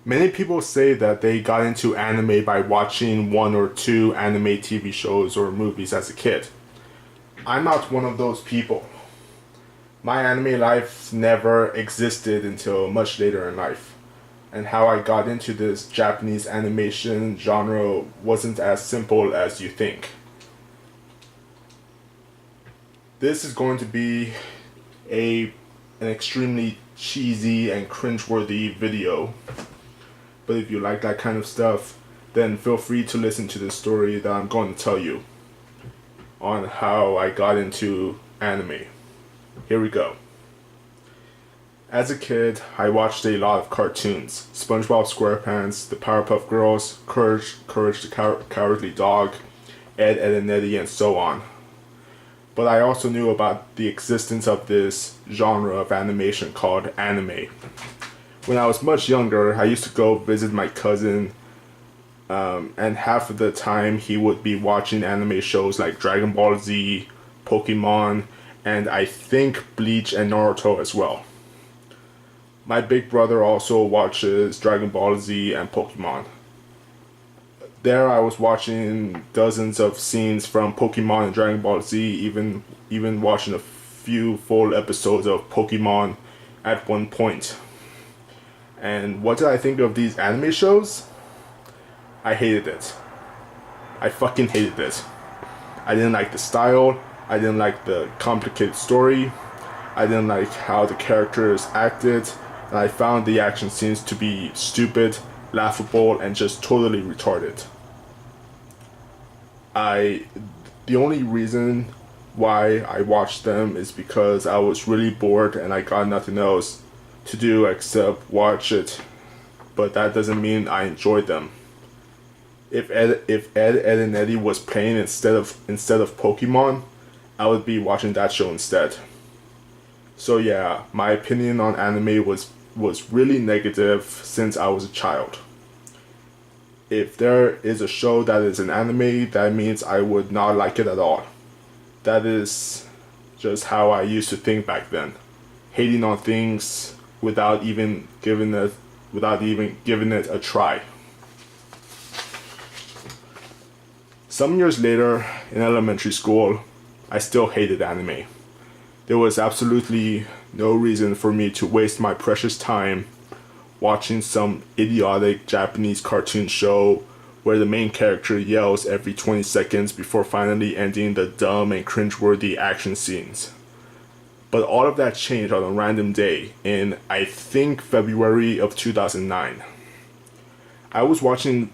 Many people say that they got into anime by watching one or two anime TV shows or movies as a kid. I'm not one of those people. My anime life never existed until much later in life, and how I got into this Japanese animation genre wasn't as simple as you think. This is going to be a an extremely cheesy and cringe-worthy video, but if you like that kind of stuff, then feel free to listen to the story that I'm going to tell you on how I got into anime. Here we go. As a kid, I watched a lot of cartoons: SpongeBob SquarePants, the Powerpuff Girls, Courage the Cowardly Dog, Ed, and Eddie, and so on. But I also knew about the existence of this genre of animation called anime. When I was much younger, I used to go visit my cousin, and half of the time he would be watching anime shows like Dragon Ball Z, Pokemon, and I think Bleach and Naruto as well. My big brother also watches Dragon Ball Z and Pokemon. There I was watching dozens of scenes from Pokemon and Dragon Ball Z, even watching a few full episodes of Pokemon at one point. And what did I think of these anime shows? I hated it. I fucking hated it. I didn't like the style, I didn't like the complicated story, I didn't like how the characters acted, and I found the action scenes to be stupid, laughable, and just totally retarded. The only reason why I watched them is because I was really bored and I got nothing else to do except watch it, but that doesn't mean I enjoyed them. If Ed, and Eddie was playing instead of Pokemon, I would be watching that show instead. So yeah, my opinion on anime was really negative since I was a child. If there is a show that is an anime, that means I would not like it at all. That is just how I used to think back then, hating on things without even giving it a try. Some years later, in elementary school, I still hated anime. There was absolutely no reason for me to waste my precious time watching some idiotic Japanese cartoon show where the main character yells every 20 seconds before finally ending the dumb and cringe-worthy action scenes. But all of that changed on a random day in, I think, February of 2009. I was watching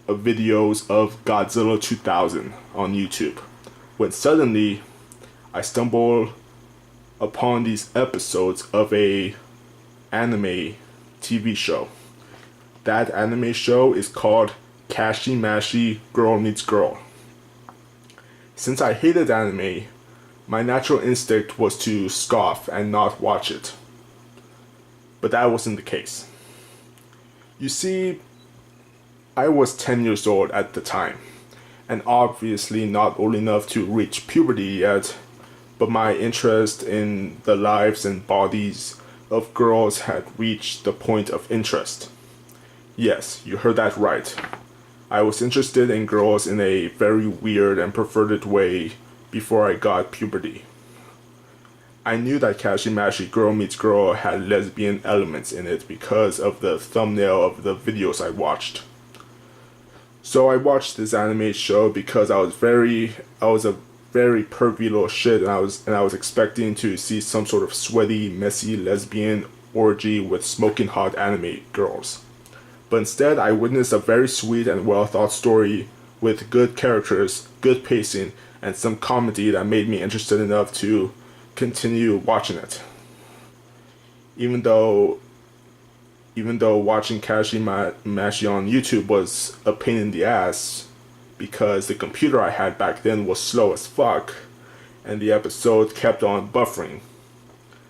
videos of Godzilla 2000 on YouTube when suddenly I stumbled upon these episodes of a anime TV show. That anime show is called Kashi Mashi Girl Meets Girl. Since I hated anime, my natural instinct was to scoff and not watch it. But that wasn't the case. You see, I was 10 years old at the time, and obviously not old enough to reach puberty yet, but my interest in the lives and bodies of girls had reached the point of interest. Yes, you heard that right. I was interested in girls in a very weird and perverted way before I got puberty. I knew that Kashi Mashi Girl Meets Girl had lesbian elements in it because of the thumbnail of the videos I watched. So I watched this anime show because I was a very pervy little shit, and I was expecting to see some sort of sweaty, messy lesbian orgy with smoking hot anime girls. But instead, I witnessed a very sweet and well thought story with good characters, good pacing, and some comedy that made me interested enough to continue watching it. Even though watching Mashi on YouTube was a pain in the ass because the computer I had back then was slow as fuck and the episode kept on buffering.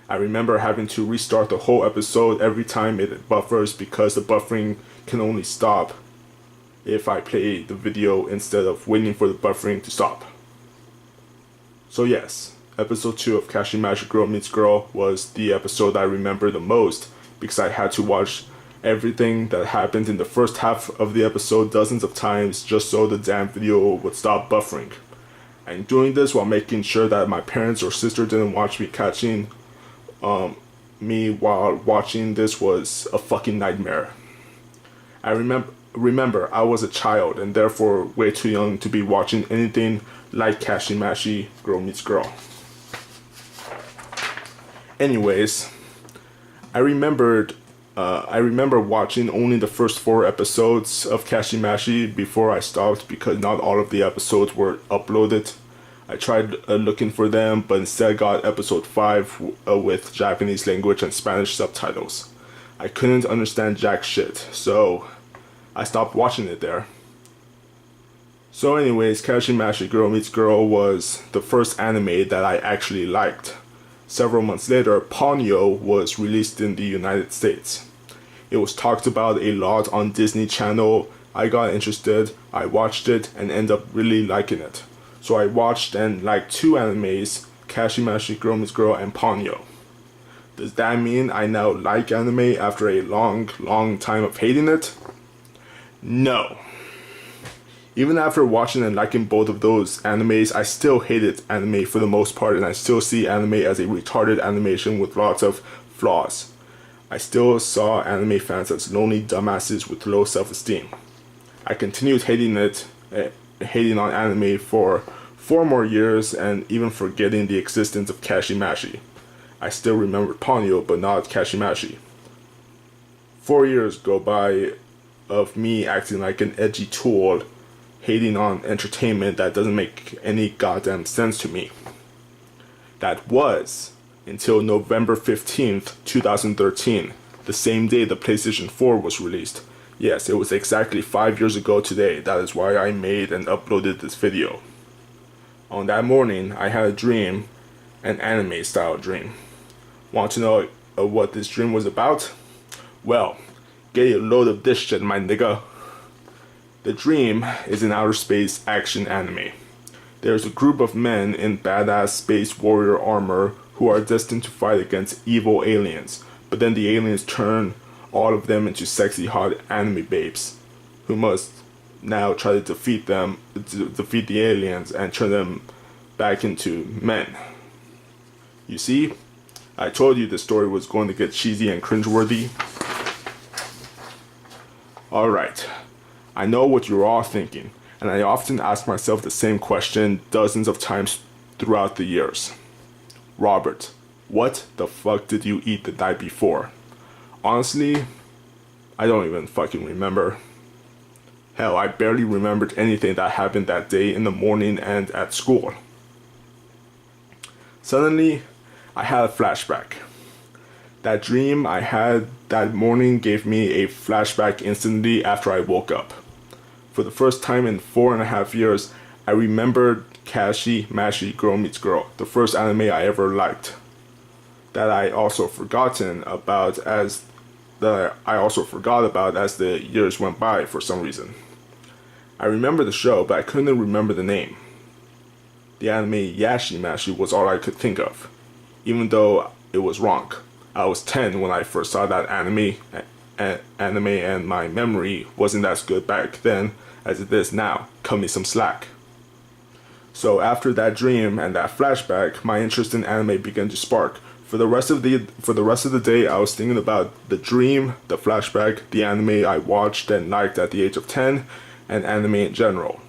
I remember having to restart the whole episode every time it buffers because the buffering can only stop if I play the video instead of waiting for the buffering to stop. So yes, episode 2 of Kashi Magic Girl Meets Girl was the episode I remember the most because I had to watch everything that happened in the first half of the episode dozens of times just so the damn video would stop buffering. And doing this while making sure that my parents or sister didn't watch me catching me while watching this was a fucking nightmare. I remember I was a child and therefore way too young to be watching anything like Kashi Mashi Girl Meets Girl. Anyways, I remember watching only the first 4 episodes of Kashi Mashi before I stopped because not all of the episodes were uploaded. I tried looking for them, but instead got episode 5 with Japanese language and Spanish subtitles. I couldn't understand jack shit, so I stopped watching it there. So anyways, Kashi Mashi Girl Meets Girl was the first anime that I actually liked. Several months later, Ponyo was released in the United States. It was talked about a lot on Disney Channel. I got interested, I watched it, and ended up really liking it. So I watched and liked 2 animes, Kashi Mashi Girl Meets Girl and Ponyo. Does that mean I now like anime after a long time of hating it? No. Even after watching and liking both of those animes, I still hated anime for the most part, and I still see anime as a retarded animation with lots of flaws. I still saw anime fans as lonely dumbasses with low self-esteem. I continued hating on anime for 4 more years and even forgetting the existence of Kashi Mashi. I still remember Ponyo, but not Kashi Mashi. 4 years go by of me acting like an edgy tool, hating on entertainment that doesn't make any goddamn sense to me. That was until November 15th, 2013, the same day the PlayStation 4 was released. Yes, it was exactly 5 years ago today. That is why I made and uploaded this video. On that morning, I had a dream, an anime style dream. Want to know what this dream was about? Well, get a load of this shit, my nigga. The dream is an outer space action anime. There's a group of men in badass space warrior armor who are destined to fight against evil aliens, but then the aliens turn all of them into sexy hot anime babes who must now try to defeat the aliens and turn them back into men. You see, I told you the story was going to get cheesy and cringe-worthy. Alright, I know what you're all thinking, and I often ask myself the same question dozens of times throughout the years. Robert, what the fuck did you eat the night before? Honestly, I don't even fucking remember. Hell, I barely remembered anything that happened that day in the morning and at school. Suddenly, I had a flashback. That dream I had that morning gave me a flashback instantly after I woke up. For the first time in 4.5 years, I remembered Kashi Mashi Girl Meets Girl, the first anime I ever liked. That I also forgot about as the years went by for some reason. I remember the show, but I couldn't remember the name. The anime Yashi Mashi was all I could think of, even though it was wrong. I was 10 when I first saw that anime, and my memory wasn't as good back then as it is now. Cut me some slack. So after that dream and that flashback, my interest in anime began to spark. For the rest of the day, I was thinking about the dream, the flashback, the anime I watched and liked at the age of 10, and anime in general.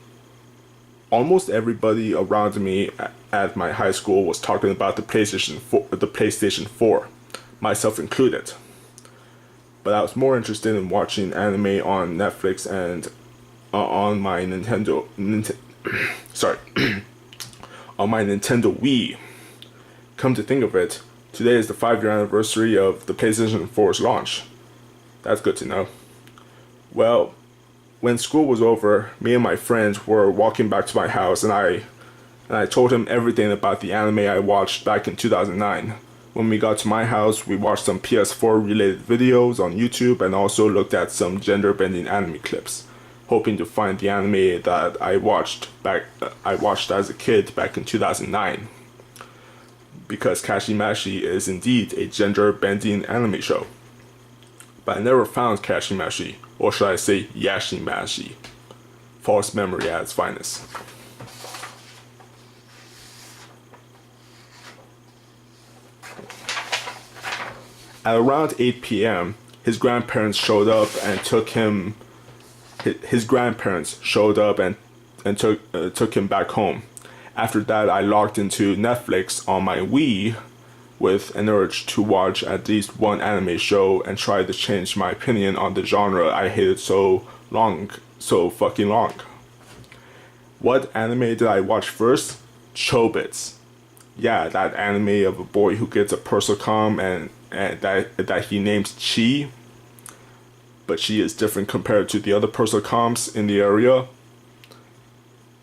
Almost everybody around me at my high school was talking about the PlayStation 4, myself included. But I was more interested in watching anime on Netflix and on my Nintendo on my Nintendo Wii. Come to think of it, today is the 5-year anniversary of the PlayStation 4's launch. That's good to know. Well, when school was over, me and my friends were walking back to my house, and I told him everything about the anime I watched back in 2009. When we got to my house, we watched some PS4 related videos on YouTube and also looked at some gender bending anime clips, hoping to find the anime that I watched as a kid back in 2009. Because Kashi Mashi is indeed a gender bending anime show. but I never found Kashimashi, or should I say Yashimashi. False memory at its finest. At around 8 p.m., his grandparents showed up and took him. His grandparents showed up and took him back home. After that, I logged into Netflix on my Wii with an urge to watch at least one anime show and try to change my opinion on the genre I hated so fucking long. What anime did I watch first? Chobits. Yeah, that anime of a boy who gets a Persocom and that he names Chi, but she is different compared to the other Persocoms in the area.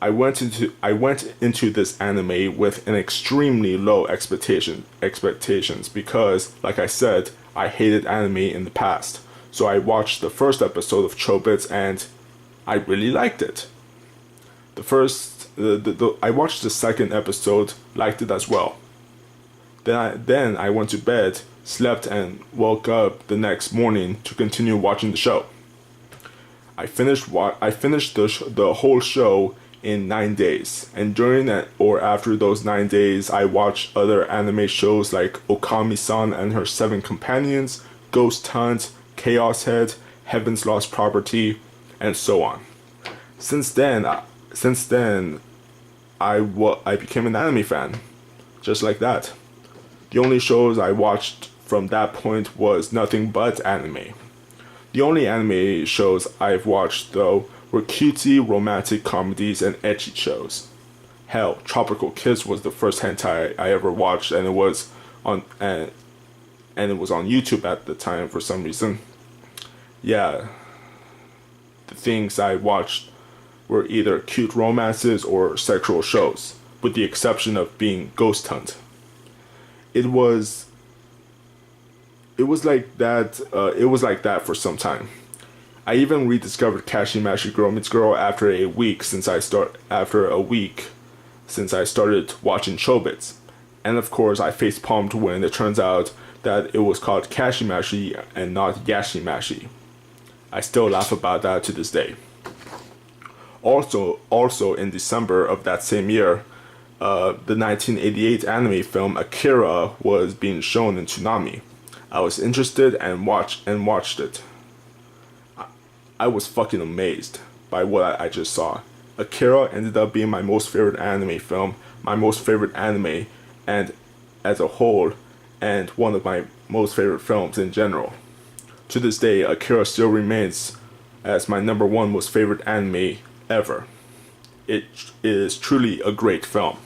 I went into this anime with an extremely low expectations because, like I said, I hated anime in the past. So I watched the first episode of Chobits and I really liked it. I watched the second episode, liked it as well. Then I went to bed, slept, and woke up the next morning to continue watching the show. I finished the whole show in 9 days, and during that or after those 9 days, I watched other anime shows like Okami-san and Her Seven Companions, Ghost Hunt, Chaos Head, Heaven's Lost Property, and so on. Since then, I became an anime fan, just like that. The only shows I watched from that point was nothing but anime. The only anime shows I've watched, though, were cutesy romantic comedies and ecchi shows. Hell, Tropical Kiss was the first hentai I ever watched, and it was on YouTube at the time for some reason. Yeah, the things I watched were either cute romances or sexual shows, with the exception of being Ghost Hunt. It was like that. It was like that for some time. I even rediscovered Kashimashi Girl Meets Girl after a week since I started watching Chobits, and of course I face palmed when it turns out that it was called Kashimashi and not Yashimashi. I still laugh about that to this day. Also in December of that same year, the 1988 anime film Akira was being shown in Toonami. I was interested and watched it. I was fucking amazed by what I just saw. Akira ended up being my most favorite anime film, my most favorite anime, and as a whole, and one of my most favorite films in general. To this day, Akira still remains as my number one most favorite anime ever. It is truly a great film.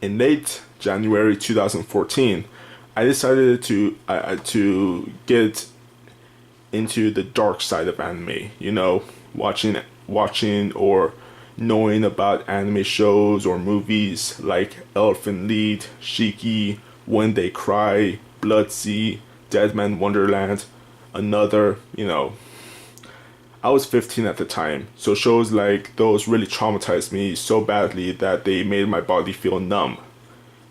In late January 2014, I decided to get into the dark side of anime. You know, watching or knowing about anime shows or movies like Elephant Lead, Shiki, When They Cry, Blood-Sea, Deadman Wonderland, Another, you know. I was 15 at the time, so shows like those really traumatized me so badly that they made my body feel numb.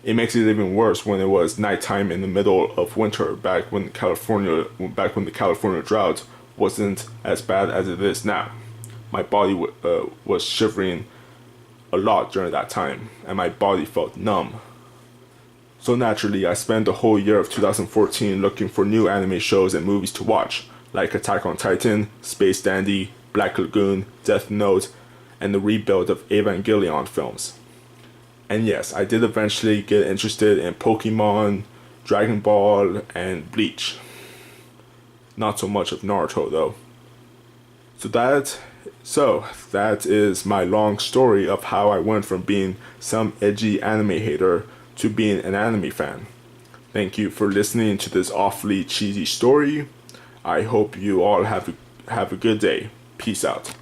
It makes it even worse when it was nighttime in the middle of winter, back when the California drought wasn't as bad as it is now. My body was shivering a lot during that time, and my body felt numb. So naturally, I spent the whole year of 2014 looking for new anime shows and movies to watch, like Attack on Titan, Space Dandy, Black Lagoon, Death Note, and the rebuild of Evangelion films. And yes, I did eventually get interested in Pokemon, Dragon Ball, and Bleach. Not so much of Naruto though. So that is my long story of how I went from being some edgy anime hater to being an anime fan. Thank you for listening to this awfully cheesy story. I hope you all have a good day. Peace out.